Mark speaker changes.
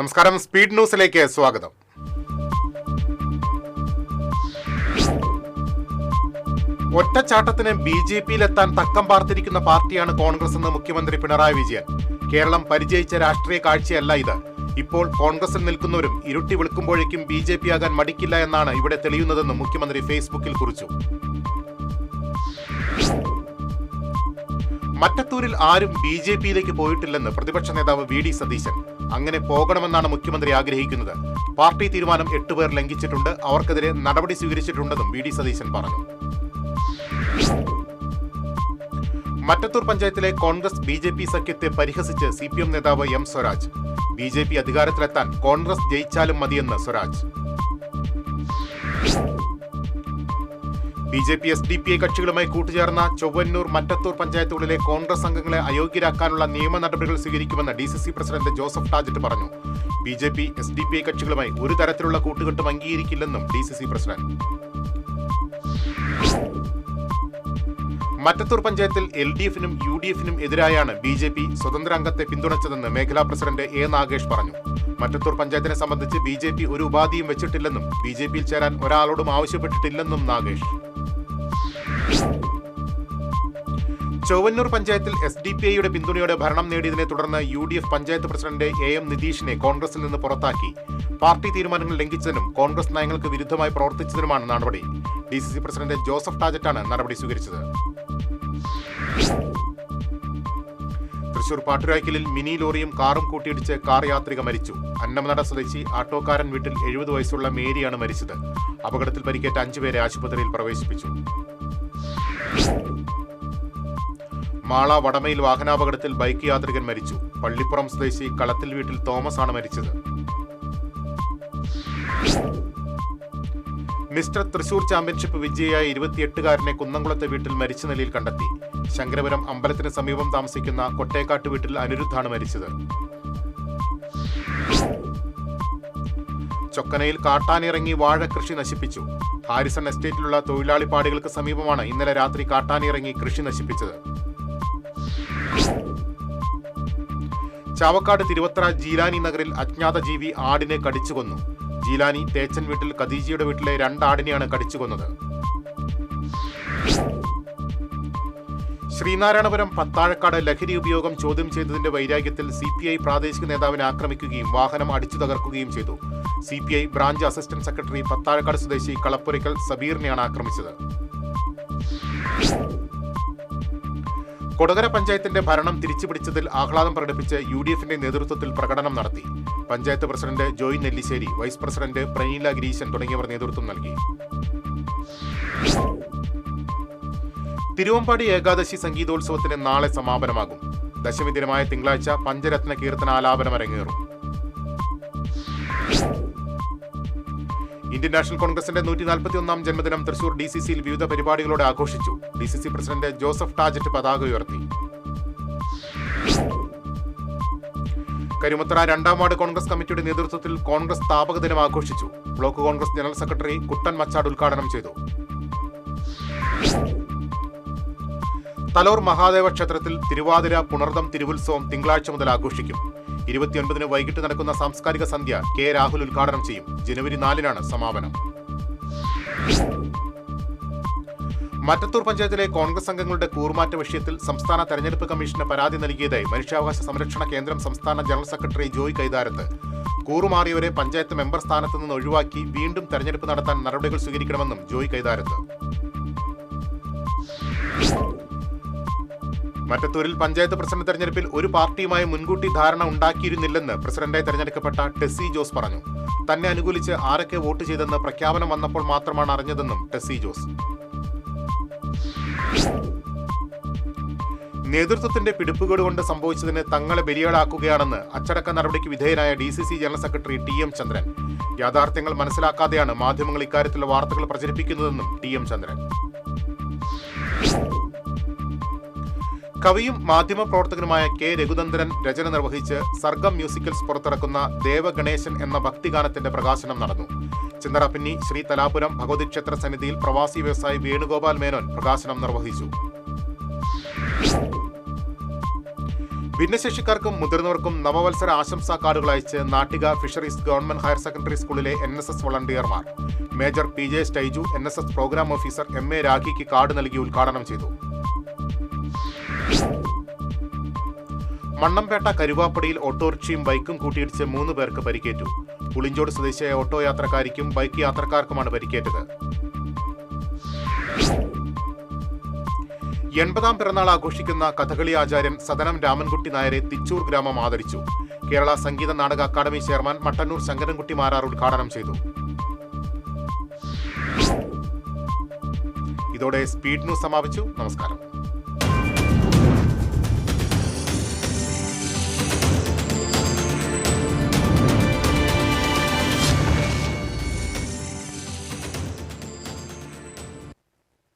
Speaker 1: നമസ്കാരം, സ്പീഡ് ന്യൂസിലേക്ക് സ്വാഗതം. ഒറ്റച്ചാട്ടത്തിന് BJP-യിലെത്താൻ തക്കം പാർത്തിരിക്കുന്ന പാർട്ടിയാണ് കോൺഗ്രസ് എന്ന് മുഖ്യമന്ത്രി പിണറായി വിജയൻ. കേരളം പരിചയിച്ച രാഷ്ട്രീയ കാഴ്ചയല്ല ഇത്. ഇപ്പോൾ കോൺഗ്രസിൽ നിൽക്കുന്നവരും ഇരുട്ടി വിളിക്കുമ്പോഴേക്കും BJP ആകാൻ മടിക്കില്ല എന്നാണ് ഇവിടെ തെളിയുന്നതെന്നും മുഖ്യമന്ത്രി ഫേസ്ബുക്കിൽ കുറിച്ചു. മറ്റത്തൂരിൽ ആരും BJP-യിലേക്ക് പോയിട്ടില്ലെന്ന് പ്രതിപക്ഷ നേതാവ് VD സതീശൻ. അങ്ങനെ പോകണമെന്നാണ് മുഖ്യമന്ത്രി ആഗ്രഹിക്കുന്നത്. പാർട്ടി തീരുമാനം 8 പേർ ലംഘിച്ചിട്ടുണ്ട്, അവർക്കെതിരെ നടപടി സ്വീകരിച്ചിട്ടുണ്ടെന്നും VD സതീശൻ പറഞ്ഞു. മറ്റത്തൂർ പഞ്ചായത്തിലെ കോൺഗ്രസ് BJP സഖ്യത്തെ പരിഹസിച്ച് CPM നേതാവ് M സ്വരാജ്. BJP അധികാരത്തിലെത്താൻ കോൺഗ്രസ് ജയിച്ചാലും മതിയെന്ന് സ്വരാജ്. BJP SDPI കക്ഷികളുമായി കൂട്ടുചേർന്ന ചൊവ്വന്നൂർ മറ്റത്തൂർ പഞ്ചായത്തുകളിലെ കോൺഗ്രസ് അംഗങ്ങളെ അയോഗ്യരാക്കാനുള്ള നിയമ നടപടികൾ സ്വീകരിക്കുമെന്ന് DCC പ്രസിഡന്റ് ജോസഫ് ടാജറ്റ് പറഞ്ഞു. BJP SDPI കക്ഷികളുമായി ഒരു തരത്തിലുള്ള കൂട്ടുകെട്ടും അംഗീകരിക്കില്ലെന്നും DCC പ്രസിഡന്റ്. മറ്റത്തൂർ പഞ്ചായത്തിൽ LDF-നും UDF-നും എതിരായാണ് BJP സ്വതന്ത്ര അംഗത്തെ പിന്തുണച്ചതെന്ന് മേഖലാ പ്രസിഡന്റ് A നാഗേഷ് പറഞ്ഞു. മറ്റത്തൂർ പഞ്ചായത്തിനെ സംബന്ധിച്ച് BJP ഒരു ഉപാധിയും വെച്ചിട്ടില്ലെന്നും BJP-യിൽ ചേരാൻ ഒരാളോടും ആവശ്യപ്പെട്ടിട്ടില്ലെന്നും നാഗേഷ്. ചൊവ്വന്നൂർ പഞ്ചായത്തിൽ SDPI-യുടെ പിന്തുണയോടെ ഭരണം നേടിയതിനെ തുടർന്ന് UDF പഞ്ചായത്ത് പ്രസിഡന്റ് AM നിതീഷിനെ കോൺഗ്രസിൽ നിന്ന് പുറത്താക്കി. പാർട്ടി തീരുമാനങ്ങൾ ലംഘിച്ചതിനും കോൺഗ്രസ് നയങ്ങൾക്ക് വിരുദ്ധമായി പ്രവർത്തിച്ചതിനുമാണ് നടപടി. DCC പ്രസിഡന്റ് ജോസഫ് ടാജറ്റാണ് നടപടി സ്വീകരിച്ചത്. തൃശൂർ പാട്ടുരായ്ക്കലിൽ മിനി ലോറിയും കാറും കൂട്ടിയിടിച്ച് കാർ യാത്രിക മരിച്ചു. അന്നമനട സ്വദേശി ആട്ടോക്കാരൻ വീട്ടിൽ 70 വയസ്സുള്ള മേരിയാണ് മരിച്ചത്. അപകടത്തിൽ പരിക്കേറ്റ 5 പേരെ ആശുപത്രിയിൽ പ്രവേശിപ്പിച്ചു. മാള വടമയിൽ വാഹനാപകടത്തിൽ ബൈക്ക് യാത്രികൻ മരിച്ചു. പള്ളിപ്പുറം സ്വദേശി കളത്തിൽ വീട്ടിൽ തോമസ് ആണ് മരിച്ചത്. മിസ്റ്റർ തൃശൂർ ചാമ്പ്യൻഷിപ്പ് വിജയിയായ 28-കാരനെ കുന്നംകുളത്തെ വീട്ടിൽ മരിച്ച നിലയിൽ കണ്ടെത്തി. ശങ്കരപുരം അമ്പലത്തിന് സമീപം താമസിക്കുന്ന കൊട്ടേക്കാട്ട് വീട്ടിൽ അനിരുദ്ധാണ് മരിച്ചത്. ചൊക്കനയിൽ കാട്ടാനിറങ്ങി വാഴ കൃഷി നശിപ്പിച്ചു. ഹാരിസൺ എസ്റ്റേറ്റിലുള്ള തൊഴിലാളി പാടികൾക്ക് സമീപമാണ് ഇന്നലെ രാത്രി കാട്ടാനിറങ്ങി കൃഷി നശിപ്പിച്ചത്. ചാവക്കാട് തിരുവത്ര ജീലാനി നഗറിൽ അജ്ഞാത ജീവി ആടിനെ കടിച്ചുകൊന്നു. ജീലാനി തേച്ചൻ വീട്ടിൽ ഖദീജയുടെ വീട്ടിലെ 2 ആടിനെയാണ് കടിച്ചുകൊന്നത്. ശ്രീനാരായണപുരം പത്താഴക്കാട് ലഹരി ഉപയോഗം ചോദ്യം ചെയ്തതിന്റെ വൈരാഗ്യത്തിൽ CPI പ്രാദേശിക നേതാവിനെ ആക്രമിക്കുകയും വാഹനം അടിച്ചു തകർക്കുകയും ചെയ്തു. CPI branch assistant secretary Pathazhakkad സ്വദേശി കളപ്പുരയ്ക്കൽ സബീറിനെയാണ് ആക്രമിച്ചത്. കൊടകര പഞ്ചായത്തിന്റെ ഭരണം തിരിച്ചുപിടിച്ചതിൽ ആഹ്ലാദം പ്രകടിപ്പിച്ച് UDF-ന്റെ നേതൃത്വത്തിൽ പ്രകടനം നടത്തി. Panchayat president Joy Nellissery, vice president Praneela Gireeshan തുടങ്ങിയവർ നേതൃത്വം നൽകി. തിരുവമ്പാടി ഏകാദശി സംഗീതോത്സവത്തിന് നാളെ സമാപനമാകും. ദശമി ദിനമായ തിങ്കളാഴ്ച പഞ്ചരത്ന കീർത്തനാലാപനം അരങ്ങേറും. ഇന്ത്യൻ നാഷണൽ കോൺഗ്രസിന്റെ 141-ാം ജന്മദിനം തൃശൂർ DCC-യിൽ വിവിധ പരിപാടികളോടെ ആഘോഷിച്ചു. DCC പ്രസിഡന്റ് ജോസഫ് ടാജറ്റ് പതാക ഉയർത്തി. കരുമത്തറ 2-ാം വാർഡ് കോൺഗ്രസ് കമ്മിറ്റിയുടെ നേതൃത്വത്തിൽ കോൺഗ്രസ് സ്ഥാപക ദിനം ആഘോഷിച്ചു. ബ്ലോക്ക് കോൺഗ്രസ് ജനറൽ സെക്രട്ടറി കുട്ടൻ മച്ചാട് ഉദ്ഘാടനം ചെയ്തു. തലോർ മഹാദേവ ക്ഷേത്രത്തിൽ തിരുവാതിര പുണർദം തിരുവുത്സവം തിങ്കളാഴ്ച മുതൽ ആഘോഷിക്കും. 29-ന് വൈകിട്ട് നടക്കുന്ന സാംസ്കാരിക സന്ധ്യ K രാഹുൽ ഉദ്ഘാടനം ചെയ്യും. ജനുവരി 4-നാണ് സമാപനം. മറ്റത്തൂർ പഞ്ചായത്തിലെ കോൺഗ്രസ് അംഗങ്ങളുടെ കൂറുമാറ്റ വിഷയത്തിൽ സംസ്ഥാന തെരഞ്ഞെടുപ്പ് കമ്മീഷന് പരാതി നൽകിയതായി മനുഷ്യാവകാശ സംരക്ഷണ കേന്ദ്രം സംസ്ഥാന ജനറൽ സെക്രട്ടറി ജോയ് കൈതാരത്ത്. കൂറുമാറിയവരെ പഞ്ചായത്ത് മെമ്പർ സ്ഥാനത്ത് നിന്ന് ഒഴിവാക്കി വീണ്ടും തെരഞ്ഞെടുപ്പ് നടത്താൻ നടപടികൾ സ്വീകരിക്കണമെന്നും ജോയ് കൈതാരത്ത്. മറ്റത്തൂരിൽ പഞ്ചായത്ത് പ്രസിഡന്റ് തെരഞ്ഞെടുപ്പിൽ ഒരു പാർട്ടിയുമായി മുൻകൂട്ടി ധാരണ ഉണ്ടാക്കിയിരുന്നില്ലെന്ന് പ്രസിഡന്റായി തെരഞ്ഞെടുക്കപ്പെട്ട ടെസ്സി ജോസ് പറഞ്ഞു. തന്നെ അനുകൂലിച്ച് ആരൊക്കെ വോട്ട് ചെയ്തെന്ന് പ്രഖ്യാപനം വന്നപ്പോൾ മാത്രമാണ് അറിഞ്ഞതെന്നും ടെസ്സി ജോസ്. നേതൃത്വത്തിന്റെ പിടിപ്പുകേട് കൊണ്ട് സംഭവിച്ചതിന് തങ്ങളെ ബലിയാടാക്കുകയാണെന്ന് അച്ചടക്ക നടപടിക്ക് വിധേയനായ DCC ജനറൽ സെക്രട്ടറി TM ചന്ദ്രൻ. യാഥാർത്ഥ്യങ്ങൾ മനസ്സിലാക്കാതെയാണ് മാധ്യമങ്ങൾ ഇക്കാര്യത്തിലുള്ള വാർത്തകൾ പ്രചരിപ്പിക്കുന്നതെന്നും TM ചന്ദ്രൻ. കവിയും മാധ്യമപ്രവർത്തകനുമായ K രഘുനന്ദനൻ രചന നിർവഹിച്ച് സർഗം മ്യൂസിക്കൽസ് പുറത്തിറക്കുന്ന ദേവഗണേശൻ എന്ന ഭക്തിഗാനത്തിന്റെ പ്രകാശനം നടന്നു. ചിന്നറപ്പിന്നി ശ്രീ തലാപുരം ഭഗവതി ക്ഷേത്ര സന്നിധിയിൽ പ്രവാസി വ്യവസായി വേണുഗോപാൽ മേനോൻ പ്രകാശനം നിർവഹിച്ചു. ഭിന്നശേഷിക്കാർക്കും മുതിർന്നവർക്കും നവവത്സര ആശംസാ കാർഡുകൾ അയച്ച് Nattika fisheries government higher secondary സ്കൂളിലെ NSS വളണ്ടിയർമാർ. Major PJ Styju NSS programme officer MA രാഖിക്ക് കാർഡ് നൽകി ഉദ്ഘാടനം ചെയ്തു. മണ്ണമ്പേട്ട കരുവാപ്പടിയിൽ ഓട്ടോറിക്ഷയും ബൈക്കും കൂട്ടിയിടിച്ച് 3 പേർക്ക് പരിക്കേറ്റു. പുളിഞ്ചോട് സ്വദേശിയായ ഓട്ടോ യാത്രക്കാരിക്കും ബൈക്ക് യാത്രക്കാർക്കുമാണ് പരിക്കേറ്റത്. 80ാം പിറന്നാൾ ആഘോഷിക്കുന്ന കഥകളി ആചാര്യൻ സദനം രാമൻകുട്ടി നായരെ തിച്ചൂർ ഗ്രാമം ആദരിച്ചു. കേരള സംഗീത നാടക അക്കാദമി ചെയർമാൻ മട്ടന്നൂർ ശങ്കരൻകുട്ടി മാരാർ ഉദ്ഘാടനം ചെയ്തു. ഇതോടെ സ്പീഡ് ന്യൂസ് സമാപിച്ചു. നമസ്കാരം.